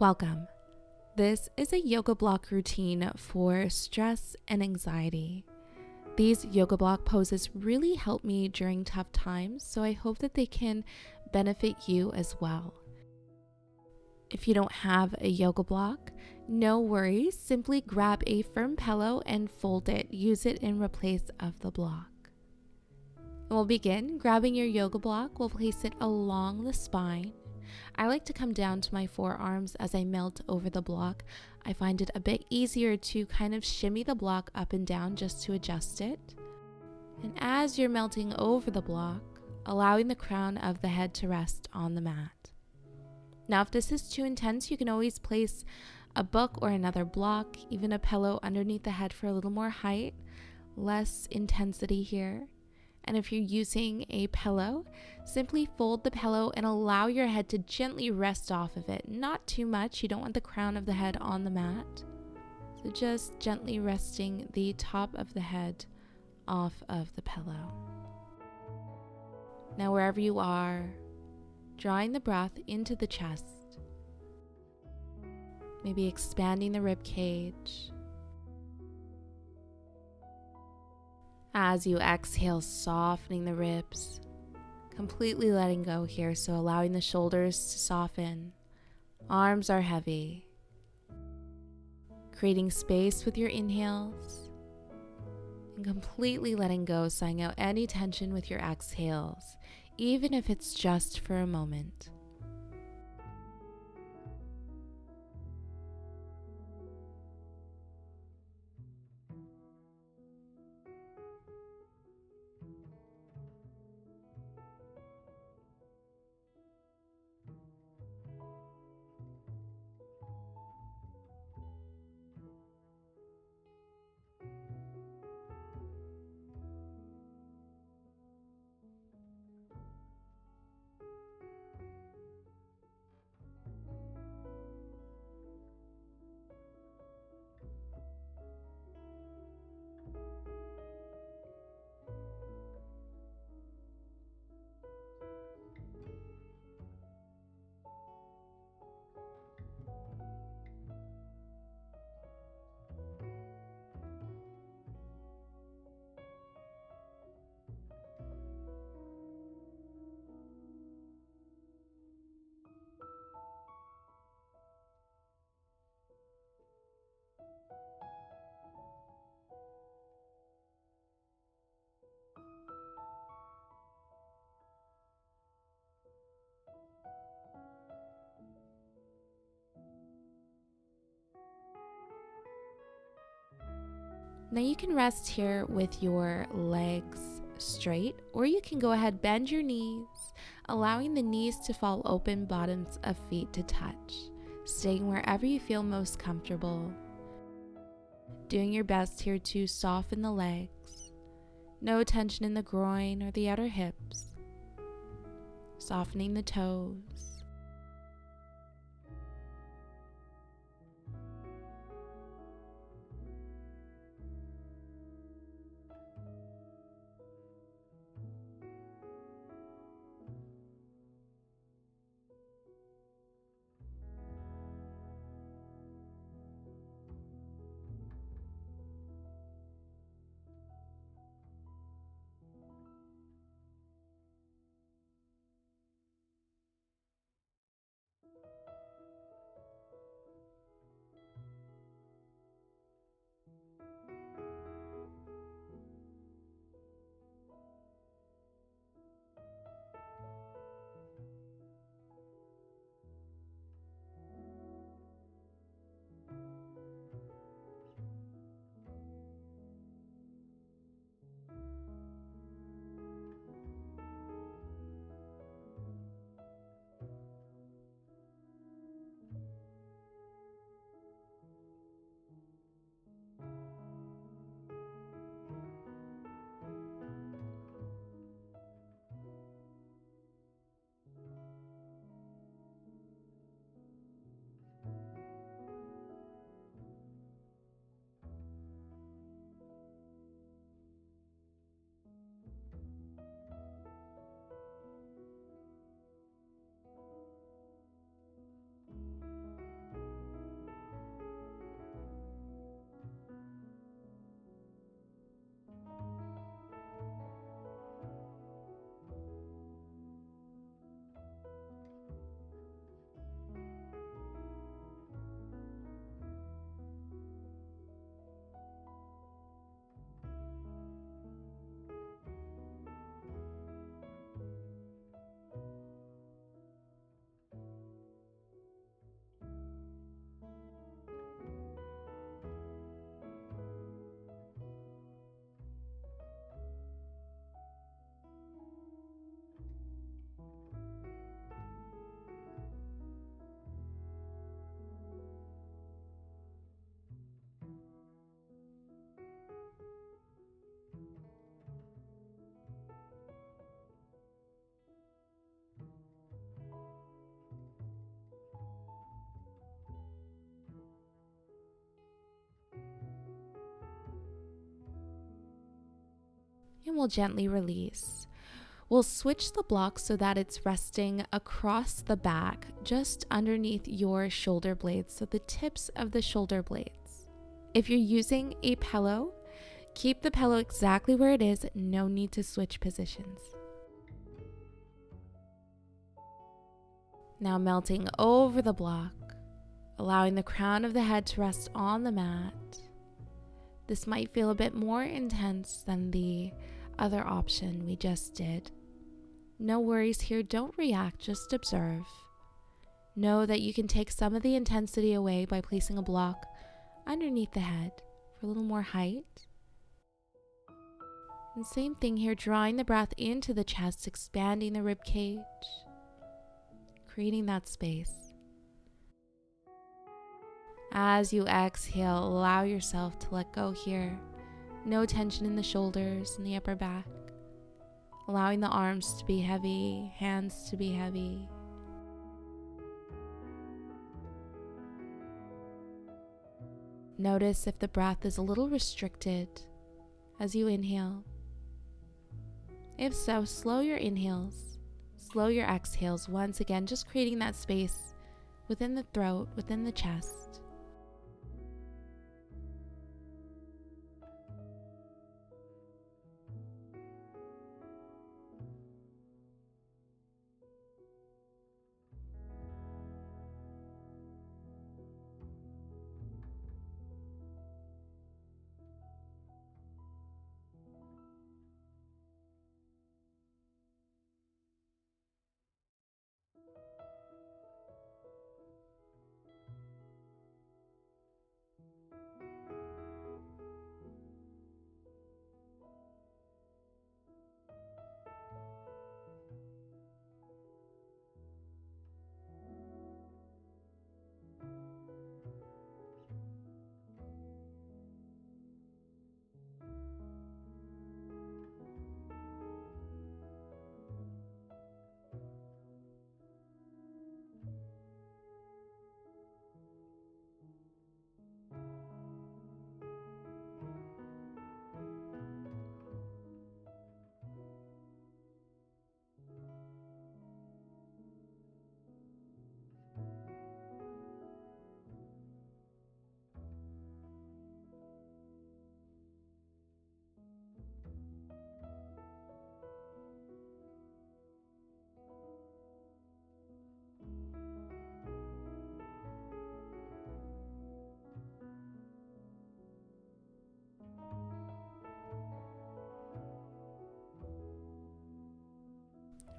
Welcome. This is a yoga block routine for stress and anxiety. These yoga block poses really help me during tough times, so I hope that they can benefit you as well. If you don't have a yoga block, no worries. Simply grab a firm pillow and fold it. Use it in replace of the block. We'll begin grabbing your yoga block. We'll place it along the spine. I like to come down to my forearms as I melt over the block. I find it a bit easier to kind of shimmy the block up and down just to adjust it. And as you're melting over the block, allowing the crown of the head to rest on the mat. Now, if this is too intense, you can always place a book or another block, even a pillow underneath the head for a little more height, less intensity here. And if you're using a pillow, simply fold the pillow and allow your head to gently rest off of it. Not too much. You don't want the crown of the head on the mat. So just gently resting the top of the head off of the pillow. Now, wherever you are, drawing the breath into the chest. Maybe expanding the rib cage. As you exhale, softening the ribs, completely letting go here, so allowing the shoulders to soften. Arms are heavy. Creating space with your inhales and completely letting go, sighing out any tension with your exhales, even if it's just for a moment. Now you can rest here with your legs straight, or you can go ahead, bend your knees, allowing the knees to fall open, bottoms of feet to touch, staying wherever you feel most comfortable. Doing your best here to soften the legs, no tension in the groin or the outer hips, softening the toes. we'll gently release. We'll switch the block so that it's resting across the back, just underneath your shoulder blades, so the tips of the shoulder blades. If you're using a pillow, keep the pillow exactly where it is, no need to switch positions. Now melting over the block, allowing the crown of the head to rest on the mat. This might feel a bit more intense than the other option we just did. No worries here, don't react, just observe. Know that you can take some of the intensity away by placing a block underneath the head for a little more height. And same thing here, drawing the breath into the chest, expanding the rib cage, creating that space. As you exhale, allow yourself to let go here. No tension in the shoulders and the upper back. Allowing the arms to be heavy, hands to be heavy. Notice if the breath is a little restricted as you inhale. If so, slow your inhales, slow your exhales. Once again, just creating that space within the throat, within the chest.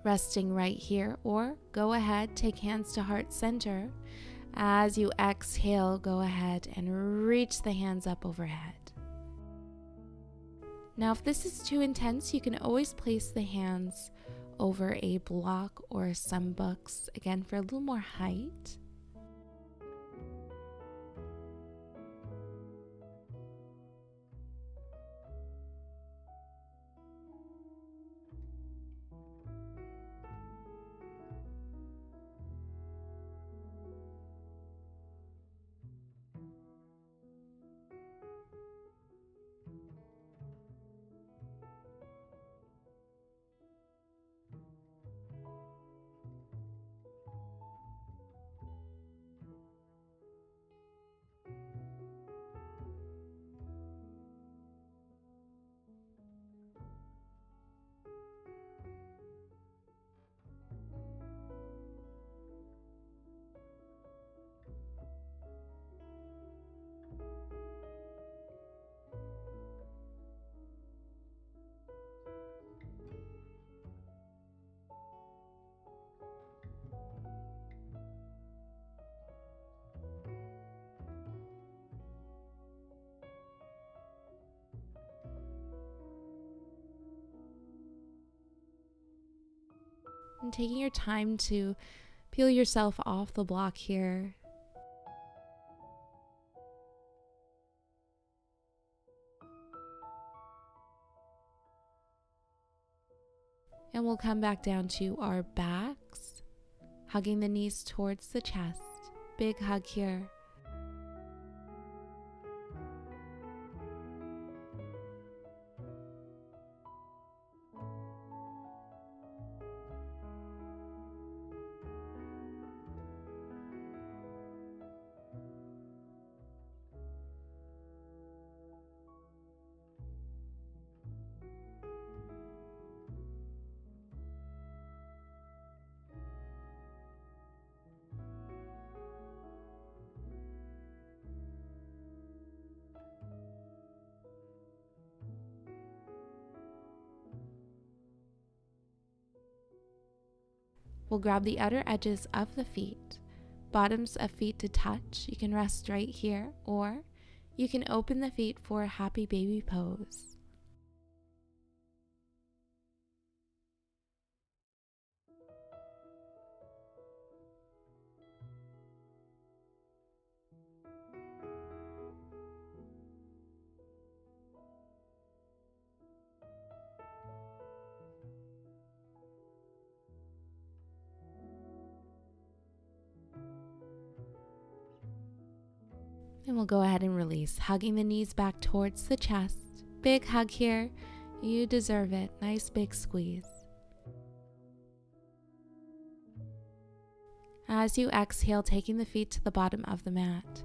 Resting right here, or go ahead, take hands to heart center. As you exhale, go ahead and reach the hands up overhead. Now, if this is too intense, you can always place the hands over a block or some books, again, for a little more height. And taking your time to peel yourself off the block here. And we'll come back down to our backs, hugging the knees towards the chest. Big hug here. We'll grab the outer edges of the feet, bottoms of feet to touch. You can rest right here, or you can open the feet for a happy baby pose. And we'll go ahead and release, hugging the knees back towards the chest. Big hug here. You deserve it. Nice big squeeze. As you exhale, taking the feet to the bottom of the mat.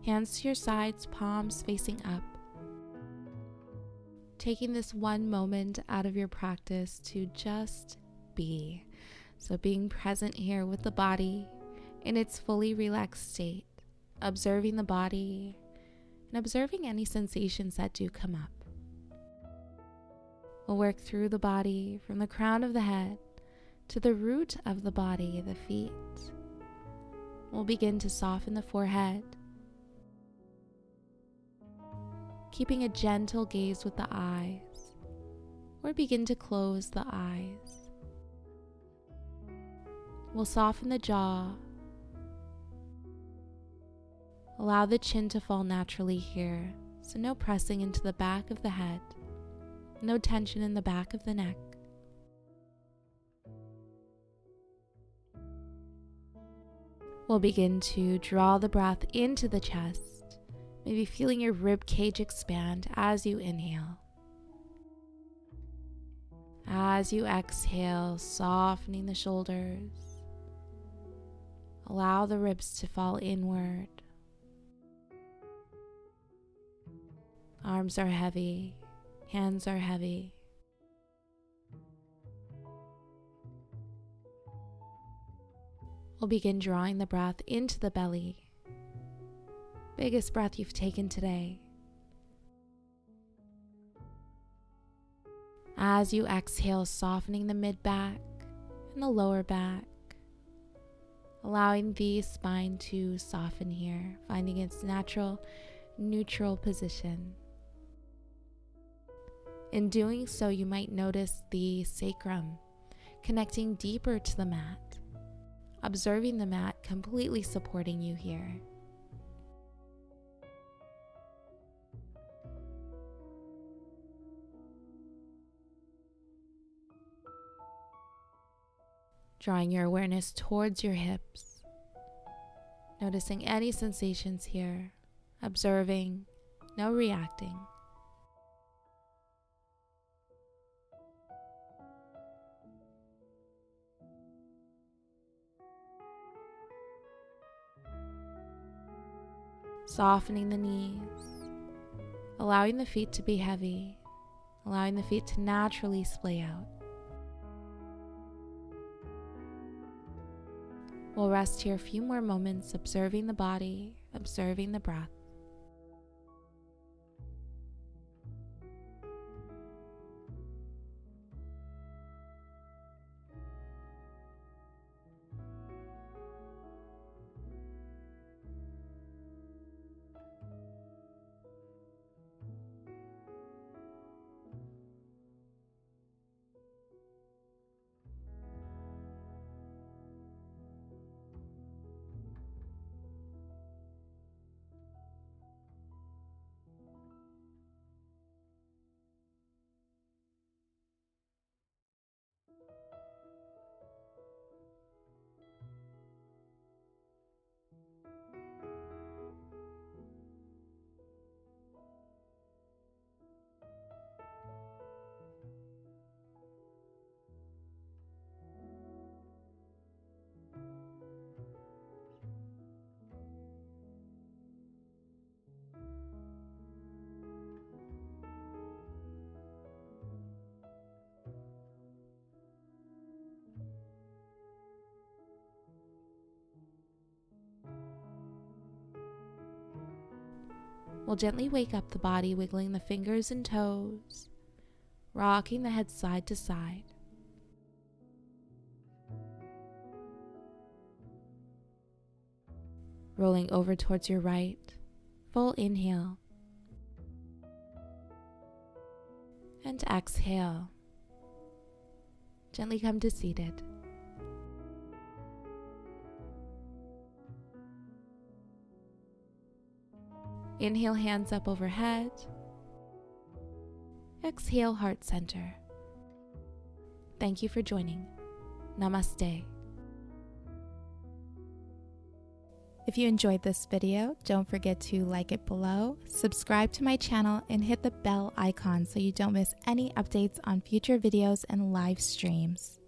Hands to your sides, palms facing up. Taking this one moment out of your practice to just be. So being present here with the body in its fully relaxed state. Observing the body and observing any sensations that do come up. We'll work through the body from the crown of the head to the root of the body, the feet. We'll begin to soften the forehead, keeping a gentle gaze with the eyes, or begin to close the eyes. We'll soften the jaw. Allow the chin to fall naturally here, so no pressing into the back of the head, no tension in the back of the neck. We'll begin to draw the breath into the chest, maybe feeling your rib cage expand as you inhale. As you exhale, softening the shoulders. Allow the ribs to fall inward. Arms are heavy, hands are heavy. We'll begin drawing the breath into the belly. Biggest breath you've taken today. As you exhale, softening the mid-back and the lower back. Allowing the spine to soften here, finding its natural, neutral position. In doing so, you might notice the sacrum connecting deeper to the mat, observing the mat completely supporting you here. Drawing your awareness towards your hips, noticing any sensations here, observing, no reacting. Softening the knees, allowing the feet to be heavy, allowing the feet to naturally splay out. We'll rest here a few more moments, observing the body, observing the breath. We'll gently wake up the body, wiggling the fingers and toes, rocking the head side to side. rolling over towards your right. Full inhale. And exhale. Gently come to seated. Inhale, hands up overhead. Exhale, heart center. Thank you for joining. Namaste. If you enjoyed this video, don't forget to like it below, subscribe to my channel, and hit the bell icon so you don't miss any updates on future videos and live streams.